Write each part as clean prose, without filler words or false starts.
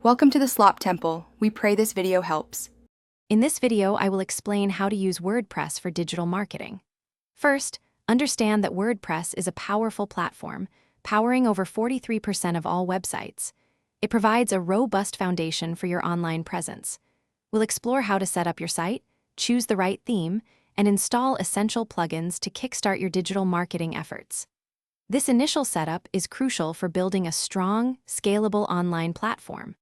Welcome to the Slop Temple. We pray this video helps. In this video, I will explain how to use WordPress for digital marketing. First, understand that WordPress is a powerful platform, powering over 43% of all websites. It provides a robust foundation for your online presence. We'll explore how to set up your site, choose the right theme, and install essential plugins to kickstart your digital marketing efforts. This initial setup is crucial for building a strong, scalable online platform.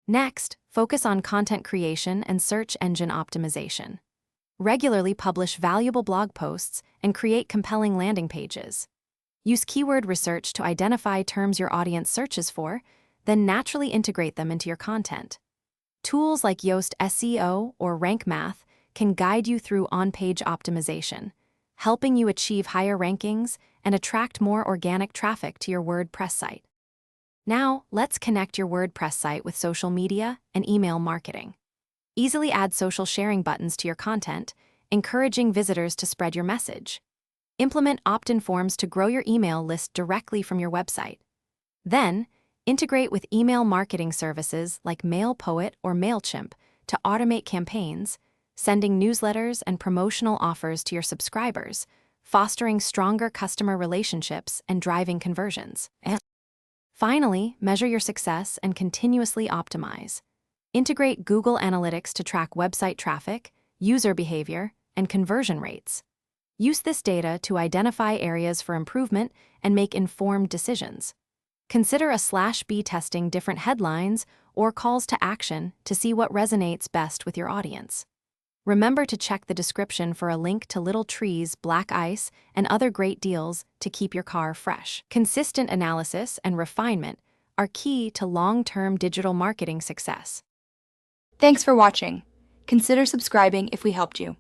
Next, focus on content creation and search engine optimization. Regularly publish valuable blog posts and create compelling landing pages. Use keyword research to identify terms your audience searches for, then naturally integrate them into your content. Tools like Yoast SEO or Rank Math can guide you through on-page optimization, helping you achieve higher rankings and attract more organic traffic to your WordPress site. Now, let's connect your WordPress site with social media and email marketing. Easily add social sharing buttons to your content, encouraging visitors to spread your message. Implement opt-in forms to grow your email list directly from your website. Then, integrate with email marketing services like MailPoet or MailChimp to automate campaigns, sending newsletters and promotional offers to your subscribers, fostering stronger customer relationships and driving conversions. Finally, measure your success and continuously optimize. Integrate Google Analytics to track website traffic, user behavior, and conversion rates. Use this data to identify areas for improvement and make informed decisions. Consider /B testing different headlines or calls to action to see what resonates best with your audience. Remember to check the description for a link to Little Trees, Black Ice, and other great deals to keep your car fresh. Consistent analysis and refinement are key to long-term digital marketing success. Thanks for watching. Consider subscribing if we helped you.